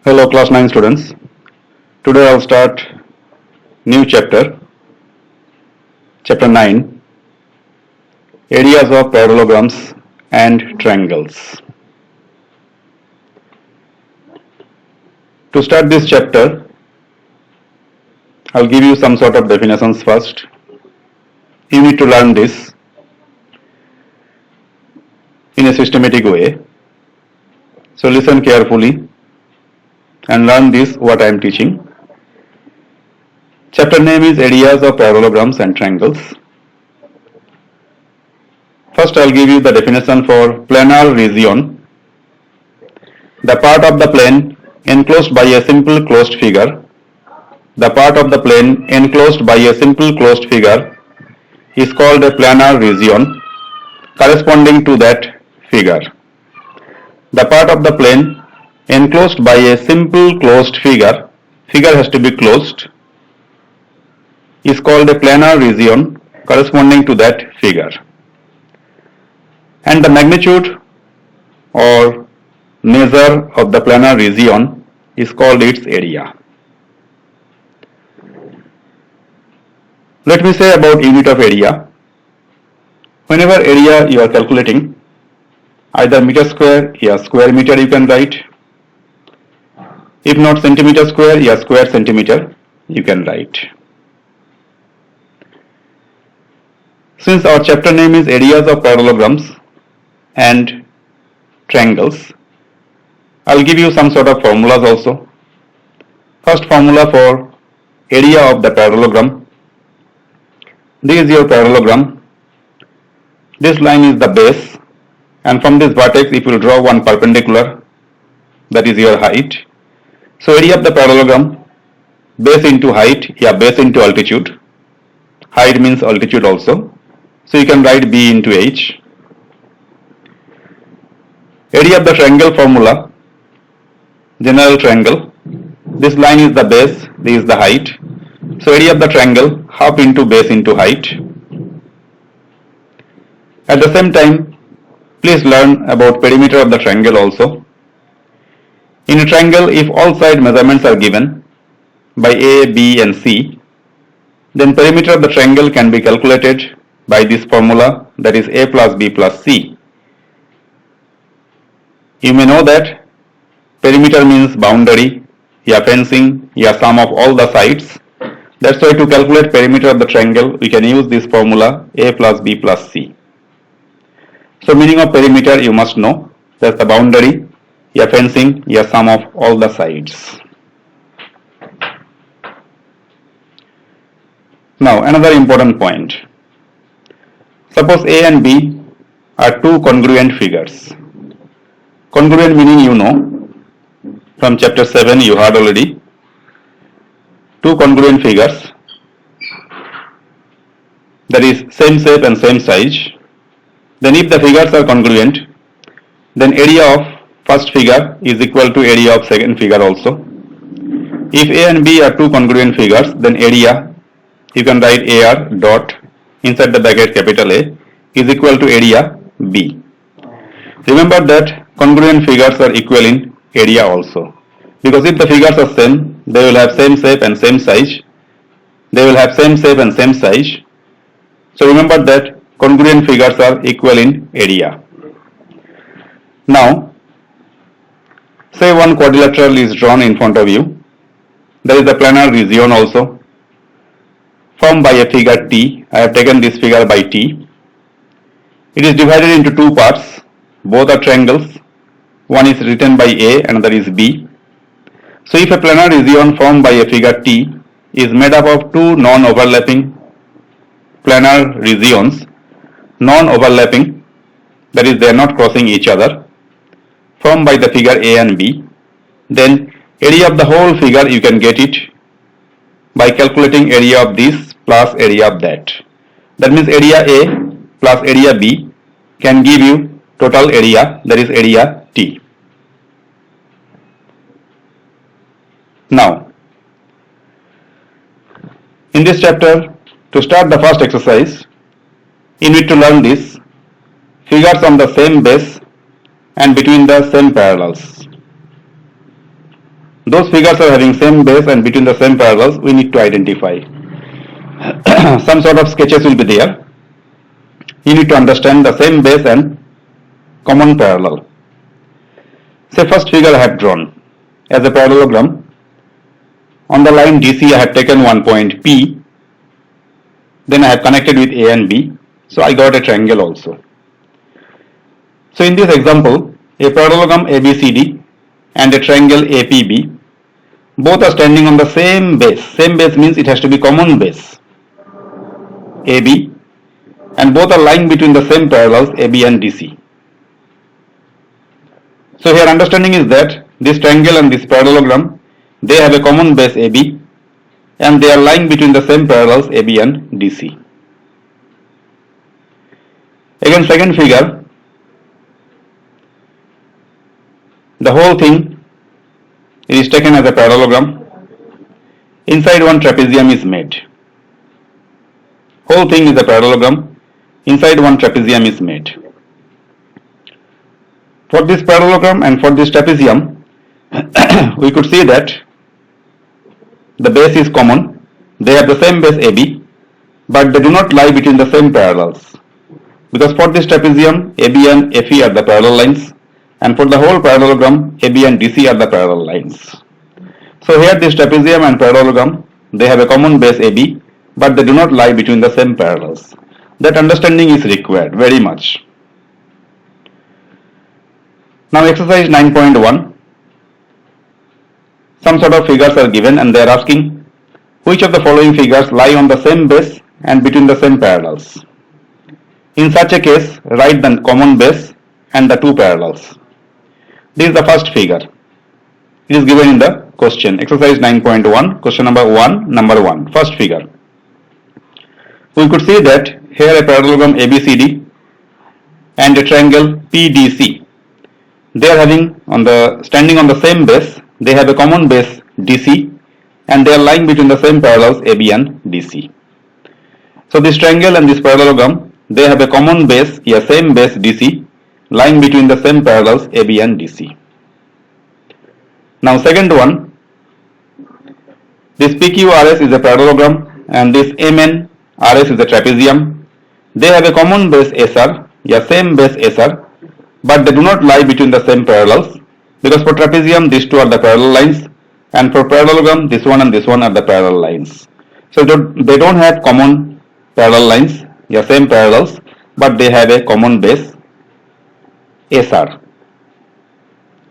Hello class 9 students. Today I'll start new chapter, chapter 9, areas of parallelograms and triangles. To start this chapter, I'll give you some sort of definitions first. You need to learn this in a systematic way. So listen carefully and learn this what I am teaching. Chapter name is areas of parallelograms and triangles. First I'll give you the definition for planar region. The part of the plane enclosed by a simple closed figure. The part of the plane enclosed by a simple closed figure is called a planar region corresponding to that figure. The part of the plane enclosed by a simple closed figure has to be closed, is called a planar region corresponding to that figure. And the magnitude or measure of the planar region is called its area. Let me say about unit of area. Whenever area you are calculating, either meter square or square meter you can write. If not centimeter square or square centimeter you can write. Since our chapter name is areas of parallelograms and triangles, I'll give you some sort of formulas also. First formula for area of the parallelogram. This is your parallelogram. This line is the base, and from this vertex if you will draw one perpendicular, that is your height. So area of the parallelogram, base into height, base into altitude. Height means altitude also. So you can write B into H. Area of the triangle formula, general triangle. This line is the base, this is the height. So area of the triangle, half into base into height. At the same time, please learn about perimeter of the triangle also. In a triangle, if all side measurements are given by A, B and C, then perimeter of the triangle can be calculated by this formula, that is A plus B plus C. You may know that perimeter means boundary, fencing, sum of all the sides. That's why to calculate perimeter of the triangle, we can use this formula A plus B plus C. So meaning of perimeter you must know, that's the boundary, fencing, sum of all the sides. Now another important point. Suppose A and B are two congruent figures. Congruent meaning you know, from chapter 7 you heard already. Two congruent figures, that is same shape and same size. Then if the figures are congruent, then area of first figure is equal to area of second figure also. If A and B are two congruent figures, then area, you can write AR dot inside the bracket capital A is equal to area B. Remember that congruent figures are equal in area also. Because if the figures are same, they will have same shape and same size. They will have same shape and same size. So remember that congruent figures are equal in area. Now, say one quadrilateral is drawn in front of you. There is a planar region also formed by a figure T. I have taken this figure by T. It is divided into two parts. Both are triangles. One is written by A, another is B. So if a planar region formed by a figure T is made up of two non-overlapping planar regions, non-overlapping, that is they are not crossing each other, formed by the figure A and B, then area of the whole figure you can get it by calculating area of this plus area of that. That means area A plus area B can give you total area, that is area T. Now, in this chapter, to start the first exercise, you need to learn this, figures on the same base and between the same parallels. those figures are having same base and between the same parallels, we need to identify. Some sort of sketches will be there. You need to understand the same base and common parallel. Say first figure I have drawn as a parallelogram. On the line DC I have taken one point P, then I have connected with A and B, so I got a triangle also. So in this example, a parallelogram ABCD and a triangle APB, both are standing on the same base. Same base means it has to be common base, AB, and both are lying between the same parallels AB and DC. So here understanding is that this triangle and this parallelogram, they have a common base AB and they are lying between the same parallels AB and DC. Again, second figure, the whole thing is taken as a parallelogram. Inside one trapezium is made. Whole thing is a parallelogram. Inside one trapezium is made. For this parallelogram and for this trapezium, we could see that the base is common. They have the same base AB, but they do not lie between the same parallels. Because for this trapezium, AB and FE are the parallel lines, and for the whole parallelogram, AB and DC are the parallel lines. So here this trapezium and parallelogram, they have a common base AB, but they do not lie between the same parallels. That understanding is required very much. Now exercise 9.1. Some sort of figures are given and they are asking which of the following figures lie on the same base and between the same parallels. In such a case, write the common base and the two parallels. This is the first figure. It is given in the question. Exercise 9.1, question number 1, first figure. We could see that here a parallelogram ABCD and a triangle PDC. They are standing on the same base. They have a common base DC and they are lying between the same parallels AB and DC. So this triangle and this parallelogram, they have a common base, same base DC, lying between the same parallels AB and DC. Now second one, this PQRS is a parallelogram and this MNRS is a trapezium. They have a common base SR, same base SR, but they do not lie between the same parallels, because for trapezium these two are the parallel lines and for parallelogram this one and this one are the parallel lines. So they don't have common parallel lines, same parallels, but they have a common base SR.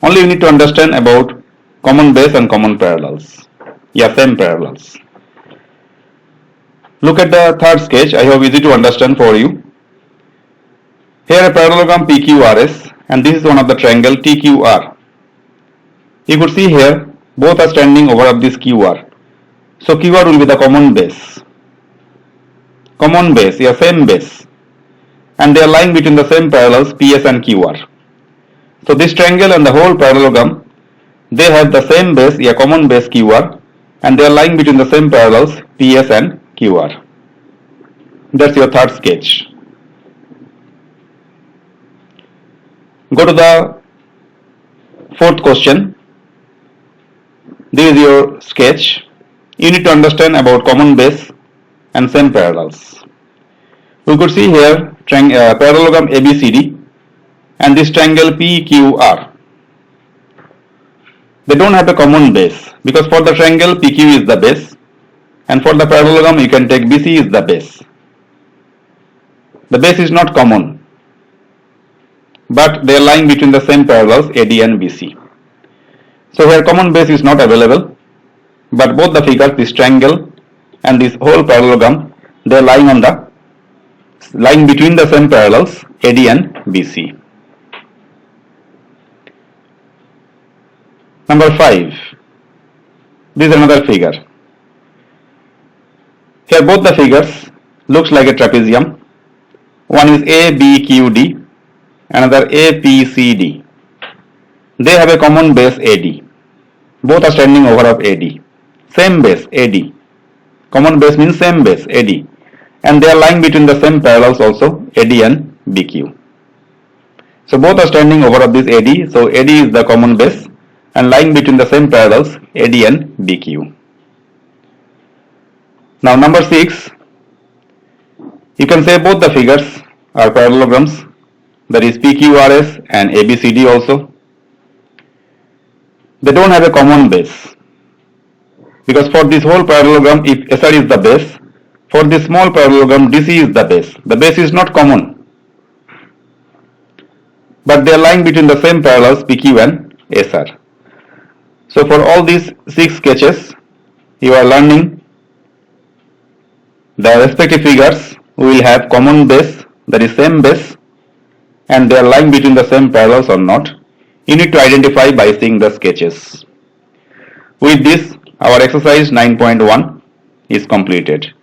Only you need to understand about common base and common parallels, same parallels. Look at the third sketch. I hope easy to understand for you. Here a parallelogram PQRS and this is one of the triangle TQR. You could see here both are standing over of this QR. So QR will be the common base. Common base, same base. And they are lying between the same parallels PS and QR. So this triangle and the whole parallelogram, they have the same base, common base QR, and they are lying between the same parallels PS and QR. That's your third sketch. Go to the fourth question. This is your sketch. You need to understand about common base and same parallels. We could see here parallelogram ABCD and this triangle PQR. They don't have a common base because for the triangle PQ is the base and for the parallelogram you can take BC is the base. The base is not common, but they are lying between the same parallels AD and BC. So here common base is not available, but both the figures, this triangle and this whole parallelogram, they are lying between the same parallels AD and BC. Number 5. This is another figure. Here both the figures looks like a trapezium. One is ABQD, another APCD. They have a common base AD. Both are standing over of AD. Same base AD. Common base means same base AD. And they are lying between the same parallels also AD and BQ. So both are standing over of this AD. So AD is the common base and lying between the same parallels AD and BQ. Now number 6, you can say both the figures are parallelograms, that is PQRS and ABCD also. They don't have a common base, because for this whole parallelogram, if SR is the base, for this small parallelogram DC is the base. The base is not common, but they are lying between the same parallels PQ and SR. So for all these 6 sketches, you are learning the respective figures will have common base, that is same base, and they are lying between the same parallels or not. You need to identify by seeing the sketches. With this, our exercise 9.1 is completed.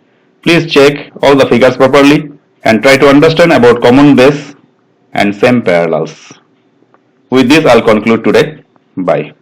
Please check all the figures properly and try to understand about common base and same parallels. With this, I'll conclude today. Bye.